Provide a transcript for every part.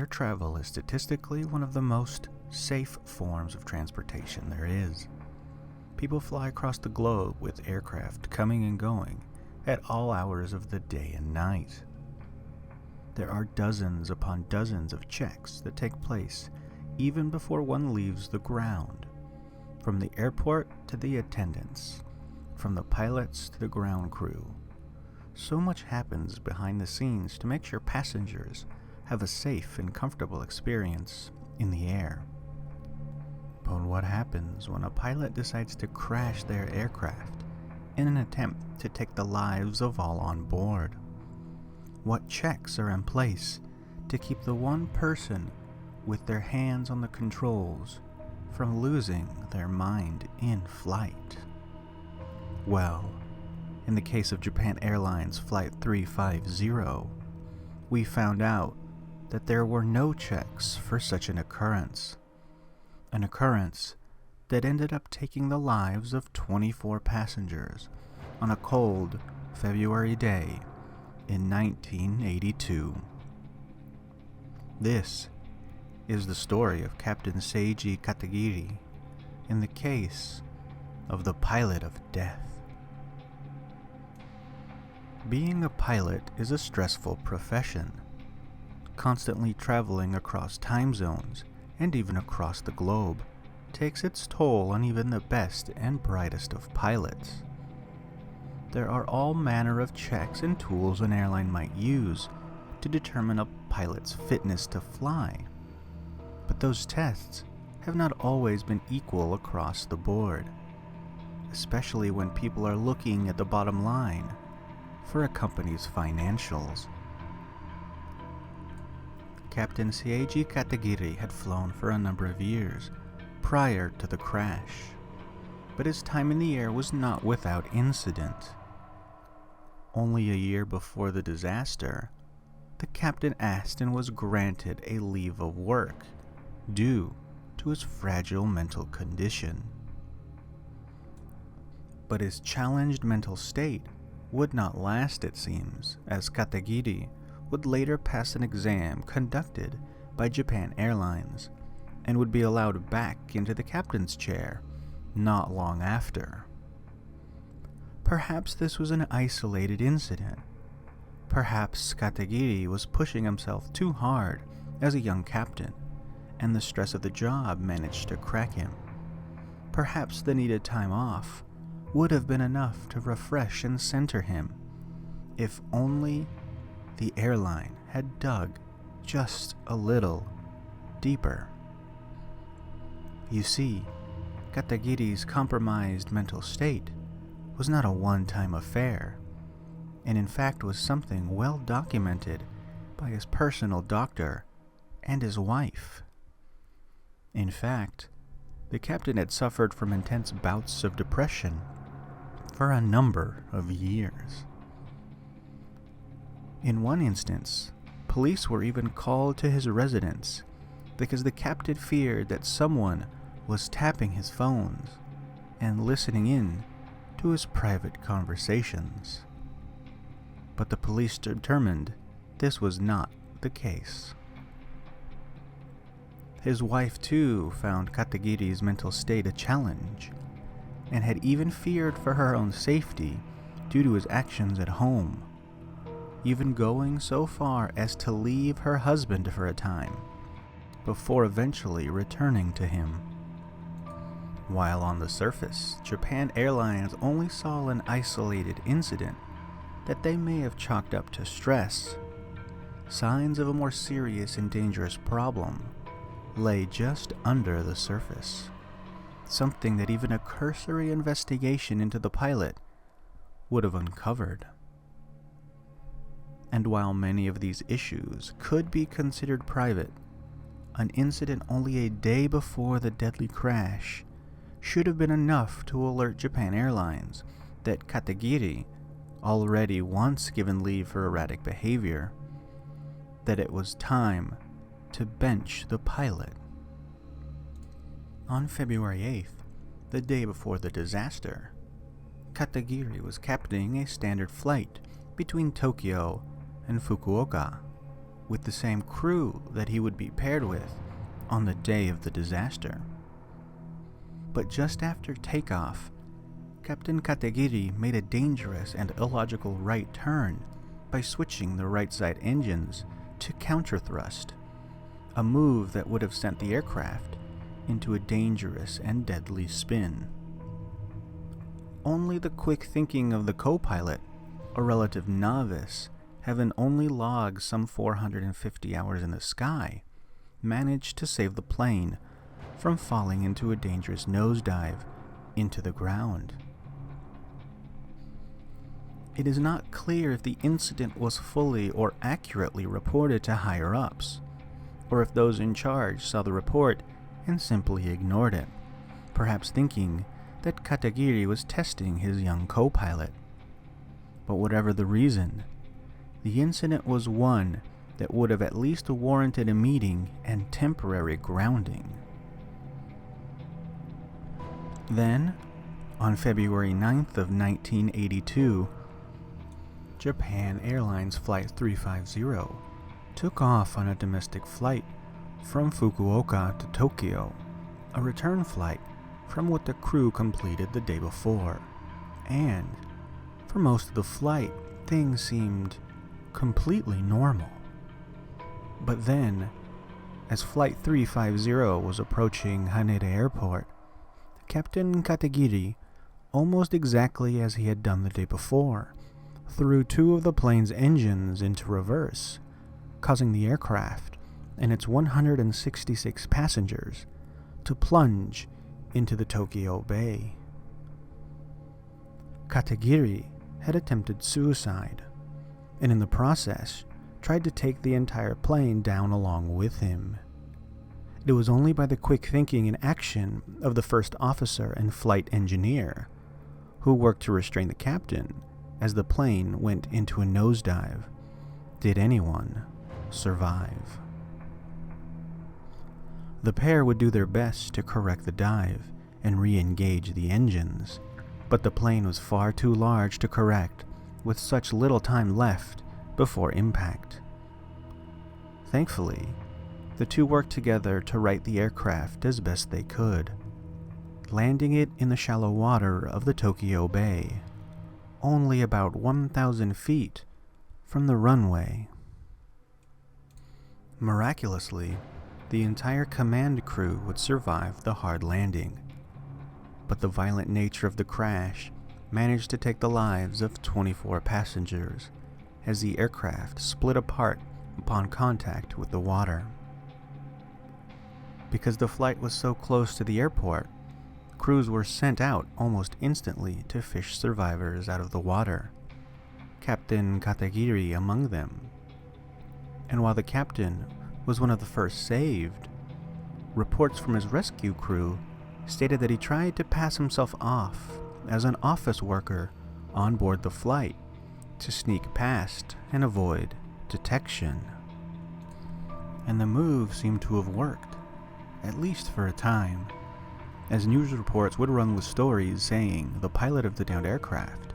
travel is statistically one of the most safe forms of transportation there is. People fly across the globe with aircraft coming and going at all hours of the day and night. There are dozens upon dozens of checks that take place even before one leaves the ground, from the airport to the attendants, from the pilots to the ground crew. So much happens behind the scenes to make sure passengers have a safe and comfortable experience in the air. But what happens when a pilot decides to crash their aircraft in an attempt to take the lives of all on board? What checks are in place to keep the one person with their hands on the controls from losing their mind in flight? Well, in the case of Japan Airlines Flight 350, we found out that there were no checks for such an occurrence that ended up taking the lives of 24 passengers on a cold February day in 1982. This is the story of Captain Seiji Katagiri in the case of the pilot of death. Being a pilot is a stressful profession. Constantly traveling across time zones and even across the globe takes its toll on even the best and brightest of pilots. There are all manner of checks and tools an airline might use to determine a pilot's fitness to fly, but those tests have not always been equal across the board, especially when people are looking at the bottom line for a company's financials. Captain Seiji Katagiri had flown for a number of years prior to the crash, but his time in the air was not without incident. Only a year before the disaster, the captain asked and was granted a leave of work due to his fragile mental condition. But his challenged mental state would not last, it seems, as Katagiri would later pass an exam conducted by Japan Airlines and would be allowed back into the captain's chair not long after. Perhaps this was an isolated incident. Perhaps Katagiri was pushing himself too hard as a young captain, and the stress of the job managed to crack him. Perhaps the needed time off would have been enough to refresh and center him, if only the airline had dug just a little deeper. You see, Katagiri's compromised mental state was not a one-time affair, and in fact was something well documented by his personal doctor and his wife. In fact, the captain had suffered from intense bouts of depression for a number of years. In one instance, police were even called to his residence because the captain feared that someone was tapping his phones and listening in to his private conversations. But the police determined this was not the case. His wife too found Katagiri's mental state a challenge, and had even feared for her own safety due to his actions at home, even going so far as to leave her husband for a time, before eventually returning to him. While on the surface, Japan Airlines only saw an isolated incident that they may have chalked up to stress, signs of a more serious and dangerous problem lay just under the surface, something that even a cursory investigation into the pilot would have uncovered. And while many of these issues could be considered private, an incident only a day before the deadly crash should have been enough to alert Japan Airlines that Katagiri, already once given leave for erratic behavior, that it was time to bench the pilot. On February 8th, the day before the disaster, Katagiri was captaining a standard flight between Tokyo and Fukuoka, with the same crew that he would be paired with on the day of the disaster. But just after takeoff, Captain Katagiri made a dangerous and illogical right turn by switching the right side engines to counterthrust, a move that would have sent the aircraft into a dangerous and deadly spin. Only the quick thinking of the co-pilot, a relative novice, having only logged some 450 hours in the sky, managed to save the plane from falling into a dangerous nosedive into the ground. It is not clear if the incident was fully or accurately reported to higher-ups, or if those in charge saw the report and simply ignored it, perhaps thinking that Katagiri was testing his young co-pilot. But whatever the reason, the incident was one that would have at least warranted a meeting and temporary grounding. Then, on February 9th of 1982, Japan Airlines Flight 350 took off on a domestic flight from Fukuoka to Tokyo, a return flight from what the crew completed the day before, and for most of the flight, things seemed completely normal. But then, as Flight 350 was approaching Haneda Airport, Captain Katagiri, almost exactly as he had done the day before, threw two of the plane's engines into reverse, causing the aircraft and its 166 passengers to plunge into the Tokyo Bay. Katagiri had attempted suicide, and in the process tried to take the entire plane down along with him. It was only by the quick thinking and action of the first officer and flight engineer, who worked to restrain the captain as the plane went into a nosedive, did anyone survive. The pair would do their best to correct the dive and re-engage the engines, but the plane was far too large to correct with such little time left before impact. Thankfully, the two worked together to right the aircraft as best they could, landing it in the shallow water of the Tokyo Bay, only about 1,000 feet from the runway. Miraculously, the entire command crew would survive the hard landing, but the violent nature of the crash managed to take the lives of 24 passengers as the aircraft split apart upon contact with the water. Because the flight was so close to the airport, crews were sent out almost instantly to fish survivors out of the water, Captain Katagiri among them. And while the captain was one of the first saved, reports from his rescue crew stated that he tried to pass himself off as an office worker on board the flight to sneak past and avoid detection. And the move seemed to have worked, at least for a time, as news reports would run with stories saying the pilot of the downed aircraft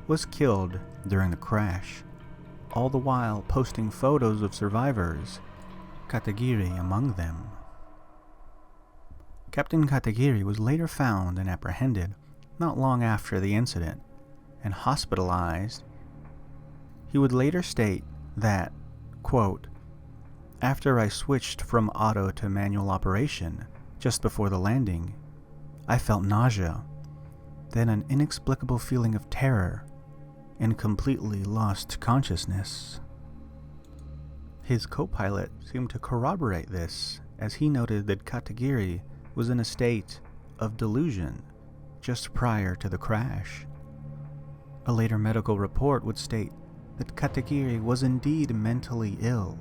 was killed during the crash, all the while posting photos of survivors, Katagiri among them. Captain Katagiri was later found and apprehended not long after the incident and hospitalized. He would later state that, quote, "After I switched from auto to manual operation just before the landing, I felt nausea, then an inexplicable feeling of terror, and completely lost consciousness." His co-pilot seemed to corroborate this, as he noted that Katagiri was in a state of delusion just prior to the crash. A later medical report would state that Katagiri was indeed mentally ill,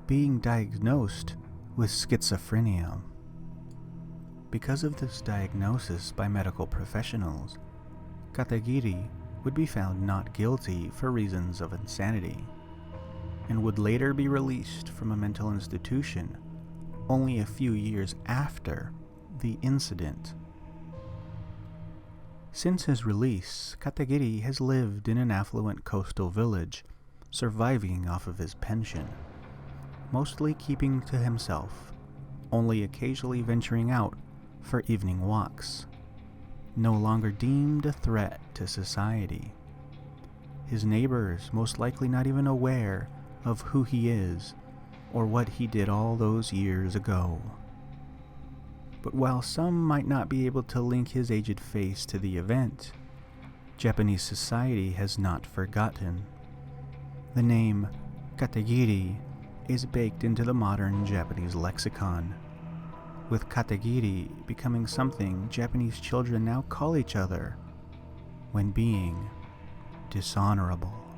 being diagnosed with schizophrenia. Because of this diagnosis by medical professionals, Katagiri would be found not guilty for reasons of insanity, and would later be released from a mental institution only a few years after the incident. Since his release, Katagiri has lived in an affluent coastal village, surviving off of his pension. mostly keeping to himself, only occasionally venturing out for evening walks. No longer deemed a threat to society. His neighbors most likely not even aware of who he is or what he did all those years ago. But while some might not be able to link his aged face to the event, Japanese society has not forgotten. The name Katagiri is baked into the modern Japanese lexicon, with Katagiri becoming something Japanese children now call each other when being dishonorable.